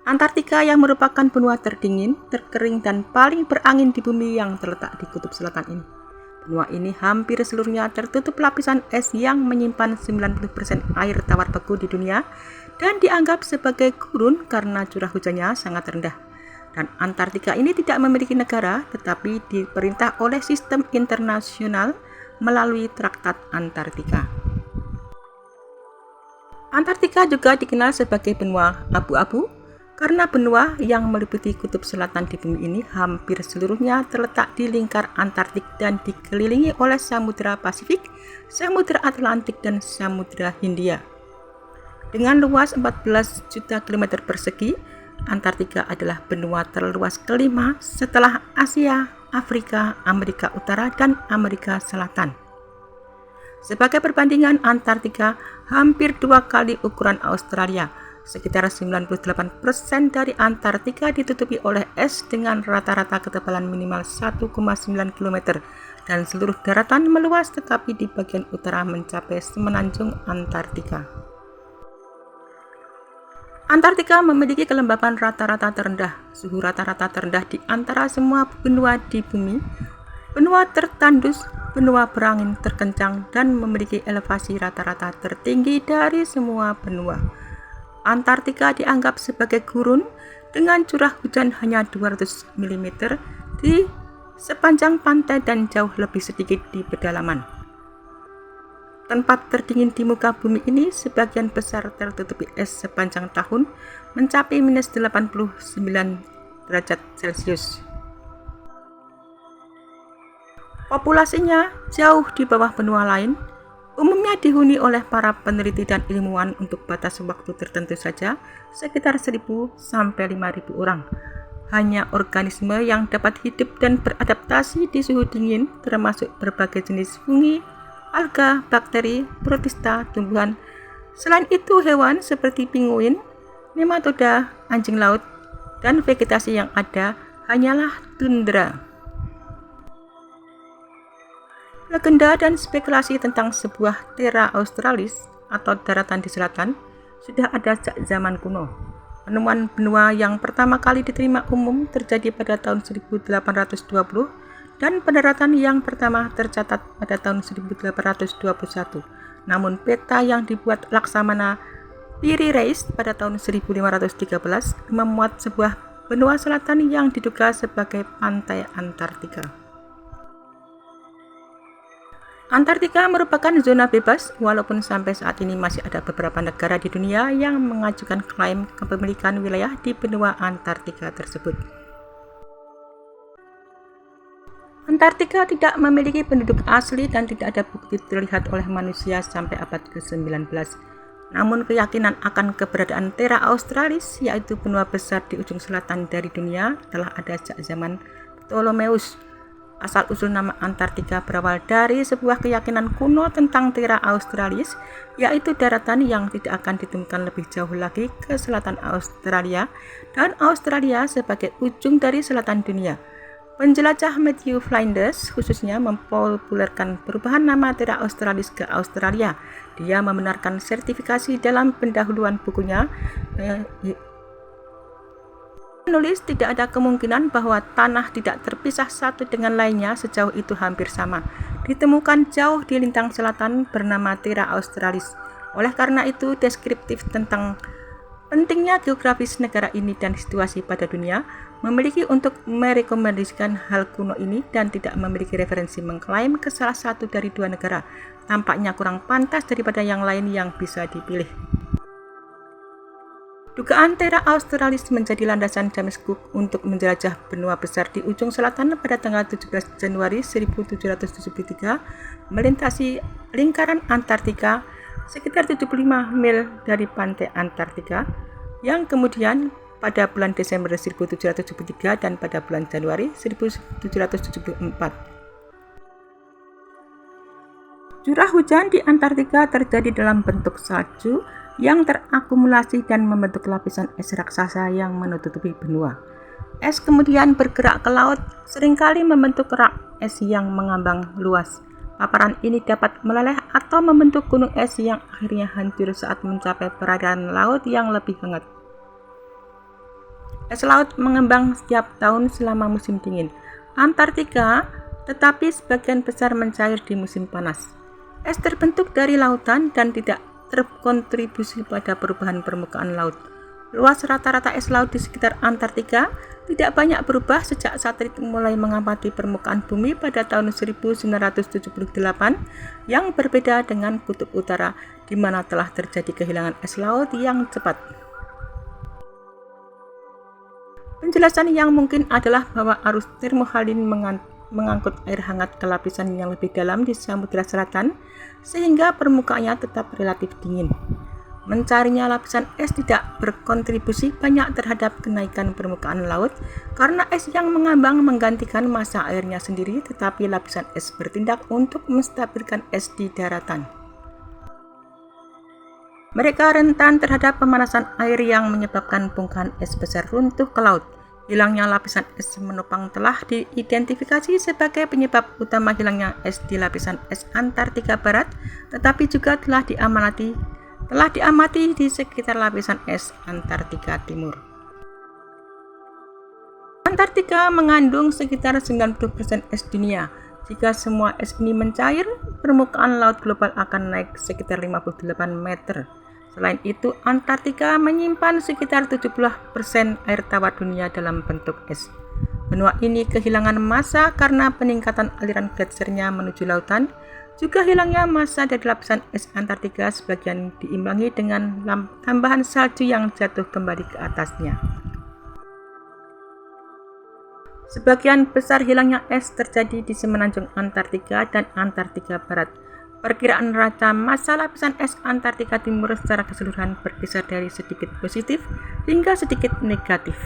Antartika yang merupakan benua terdingin, terkering, dan paling berangin di bumi yang terletak di kutub selatan ini. Benua ini hampir seluruhnya tertutup lapisan es yang menyimpan 90% air tawar beku di dunia dan dianggap sebagai gurun karena curah hujannya sangat rendah. Dan Antartika ini tidak memiliki negara tetapi diperintah oleh sistem internasional melalui Traktat Antartika. Antartika juga dikenal sebagai benua abu-abu karena benua yang meliputi kutub selatan di bumi ini hampir seluruhnya terletak di lingkar Antartik dan dikelilingi oleh Samudra Pasifik, Samudra Atlantik, dan Samudra Hindia. Dengan luas 14 juta kilometer persegi, Antartika adalah benua terluas kelima setelah Asia, Afrika, Amerika Utara, dan Amerika Selatan. Sebagai perbandingan, Antartika hampir 2 kali ukuran Australia. Sekitar 98% dari Antartika ditutupi oleh es dengan rata-rata ketebalan minimal 1,9 km dan seluruh daratan meluas tetapi di bagian utara mencapai semenanjung Antartika. Antartika memiliki kelembapan rata-rata terendah, suhu rata-rata terendah di antara semua benua di bumi, benua tertandus, benua berangin terkencang, dan memiliki elevasi rata-rata tertinggi dari semua benua. Antartika dianggap sebagai gurun dengan curah hujan hanya 200 mm di sepanjang pantai dan jauh lebih sedikit di pedalaman. Tempat terdingin di muka bumi ini sebagian besar tertutupi es sepanjang tahun mencapai minus 89 derajat Celcius. Populasinya jauh di bawah benua lain, umumnya dihuni oleh para peneliti dan ilmuwan untuk batas waktu tertentu saja, sekitar 1.000 sampai 5.000 orang. Hanya organisme yang dapat hidup dan beradaptasi di suhu dingin, termasuk berbagai jenis fungi, alga, bakteri, protista, tumbuhan. Selain itu, hewan seperti penguin, nematoda, anjing laut, dan vegetasi yang ada hanyalah tundra. Legenda dan spekulasi tentang sebuah Terra Australis atau daratan di selatan sudah ada sejak zaman kuno. Penemuan benua yang pertama kali diterima umum terjadi pada tahun 1820 dan pendaratan yang pertama tercatat pada tahun 1821. Namun peta yang dibuat Laksamana Piri Reis pada tahun 1513 memuat sebuah benua selatan yang diduga sebagai pantai Antartika. Antartika merupakan zona bebas, walaupun sampai saat ini masih ada beberapa negara di dunia yang mengajukan klaim kepemilikan wilayah di benua Antartika tersebut. Antartika tidak memiliki penduduk asli dan tidak ada bukti terlihat oleh manusia sampai abad ke-19. Namun keyakinan akan keberadaan Terra Australis, yaitu benua besar di ujung selatan dari dunia, telah ada sejak zaman Ptolemeus. Asal-usul nama Antartika berawal dari sebuah keyakinan kuno tentang Terra Australis, yaitu daratan yang tidak akan ditemukan lebih jauh lagi ke selatan Australia dan Australia sebagai ujung dari selatan dunia. Penjelajah Matthew Flinders khususnya mempopulerkan perubahan nama Terra Australis ke Australia. Dia membenarkan sertifikasi dalam pendahuluan bukunya menulis tidak ada kemungkinan bahwa tanah tidak terpisah satu dengan lainnya sejauh itu hampir sama. Ditemukan jauh di lintang selatan bernama Terra Australis. Oleh karena itu, deskriptif tentang pentingnya geografis negara ini dan situasi pada dunia memiliki untuk merekomendasikan hal kuno ini dan tidak memiliki referensi mengklaim ke salah satu dari dua negara. Tampaknya kurang pantas daripada yang lain yang bisa dipilih. Dugaan Terra Australis menjadi landasan James Cook untuk menjelajah benua besar di ujung selatan pada tanggal 17 Januari 1773, melintasi lingkaran Antartika sekitar 75 mil dari pantai Antartika, yang kemudian pada bulan Desember 1773 dan pada bulan Januari 1774. Curah hujan di Antartika terjadi dalam bentuk salju yang terakumulasi dan membentuk lapisan es raksasa yang menutupi benua. Es kemudian bergerak ke laut, seringkali membentuk rak es yang mengambang luas. Paparan ini dapat meleleh atau membentuk gunung es yang akhirnya hancur saat mencapai perairan laut yang lebih hangat. Es laut mengembang setiap tahun selama musim dingin Antartika, tetapi sebagian besar mencair di musim panas. Es terbentuk dari lautan dan tidak terkontribusi pada perubahan permukaan laut. Luas rata-rata es laut di sekitar Antartika tidak banyak berubah sejak satelit mulai mengamati permukaan bumi pada tahun 1978, yang berbeda dengan kutub utara di mana telah terjadi kehilangan es laut yang cepat. Penjelasan yang mungkin adalah bahwa arus termohaline mengangkut air hangat ke lapisan yang lebih dalam di Samudra Selatan sehingga permukaannya tetap relatif dingin. Mencarinya lapisan es tidak berkontribusi banyak terhadap kenaikan permukaan laut karena es yang mengambang menggantikan massa airnya sendiri, tetapi lapisan es bertindak untuk menstabilkan es di daratan. Mereka rentan terhadap pemanasan air yang menyebabkan bongkahan es besar runtuh ke laut. Hilangnya lapisan es menopang telah diidentifikasi sebagai penyebab utama hilangnya es di lapisan es Antartika Barat, tetapi juga telah diamati di sekitar lapisan es Antartika Timur. Antartika mengandung sekitar 90% es dunia. Jika semua es ini mencair, permukaan laut global akan naik sekitar 58 meter. Selain itu, Antartika menyimpan sekitar 70% air tawar dunia dalam bentuk es. Benua ini kehilangan massa karena peningkatan aliran gletsernya menuju lautan. Juga hilangnya massa dari lapisan es Antartika sebagian diimbangi dengan tambahan salju yang jatuh kembali ke atasnya. Sebagian besar hilangnya es terjadi di semenanjung Antartika dan Antartika Barat. Perkiraan raca massa lapisan es Antartika Timur secara keseluruhan berkisar dari sedikit positif hingga sedikit negatif.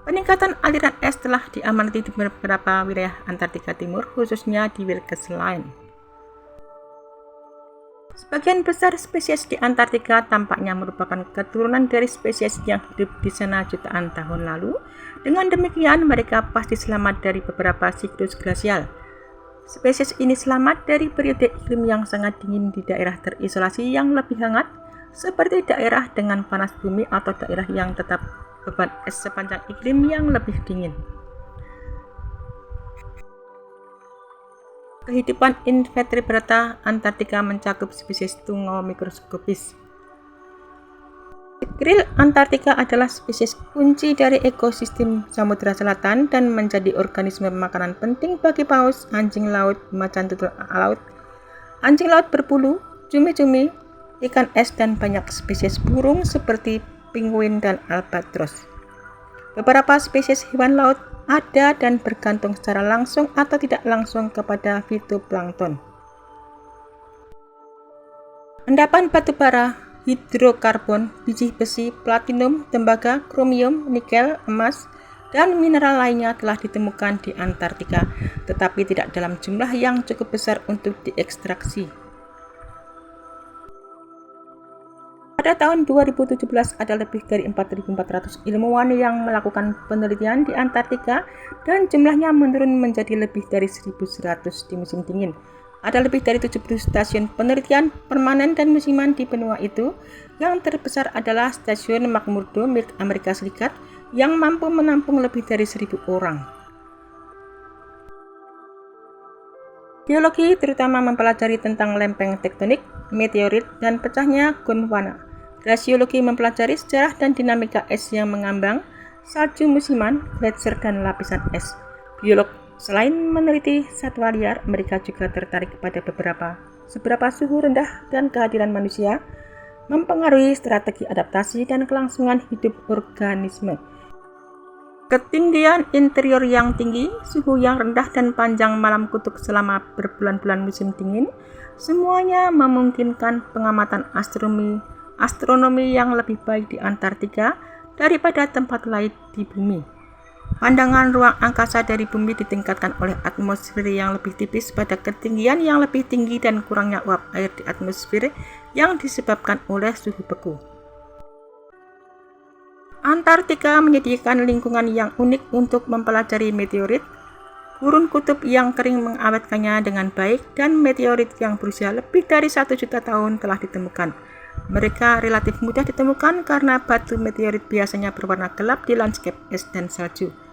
Peningkatan aliran es telah diamati di beberapa wilayah Antartika Timur, khususnya di Wilkesland. Sebagian besar spesies di Antartika tampaknya merupakan keturunan dari spesies yang hidup di sana jutaan tahun lalu. Dengan demikian, mereka pasti selamat dari beberapa siklus glasial. Spesies ini selamat dari periode iklim yang sangat dingin di daerah terisolasi yang lebih hangat, seperti daerah dengan panas bumi atau daerah yang tetap beban es sepanjang iklim yang lebih dingin. Kehidupan invertebrata Antartika mencakup spesies tungau mikroskopis. Krill Antartika adalah spesies kunci dari ekosistem Samudra Selatan dan menjadi organisme makanan penting bagi paus, anjing laut, macan tutul laut, anjing laut berbulu, cumi-cumi, ikan es, dan banyak spesies burung seperti penguin dan albatros. Beberapa spesies hewan laut ada dan bergantung secara langsung atau tidak langsung kepada fitoplankton. Endapan batu bara, hidrokarbon, biji besi, platinum, tembaga, kromium, nikel, emas, dan mineral lainnya telah ditemukan di Antartika, tetapi tidak dalam jumlah yang cukup besar untuk diekstraksi. Pada tahun 2017 ada lebih dari 4.400 ilmuwan yang melakukan penelitian di Antartika dan jumlahnya menurun menjadi lebih dari 1.100 di musim dingin. Ada lebih dari 70 stasiun penelitian permanen dan musiman di benua itu. Yang terbesar adalah stasiun McMurdo milik Amerika Serikat yang mampu menampung lebih dari 1.000 orang. Geologi terutama mempelajari tentang lempeng tektonik, meteorit, dan pecahnya Gondwana. Glasiologi mempelajari sejarah dan dinamika es yang mengambang, salju musiman, gletser, dan lapisan es. Biolog selain meneliti satwa liar, mereka juga tertarik pada seberapa suhu rendah dan kehadiran manusia mempengaruhi strategi adaptasi dan kelangsungan hidup organisme. Ketinggian interior yang tinggi, suhu yang rendah, dan panjang malam kutub selama berbulan-bulan musim dingin, semuanya memungkinkan pengamatan astronomi yang lebih baik di Antartika daripada tempat lain di bumi. Pandangan ruang angkasa dari bumi ditingkatkan oleh atmosfer yang lebih tipis pada ketinggian yang lebih tinggi dan kurangnya uap air di atmosfer yang disebabkan oleh suhu beku. Antartika menyediakan lingkungan yang unik untuk mempelajari meteorit, gurun kutub yang kering mengawetkannya dengan baik, dan meteorit yang berusia lebih dari 1 juta tahun telah ditemukan. Mereka relatif mudah ditemukan karena batu meteorit biasanya berwarna gelap di lanskap es dan salju.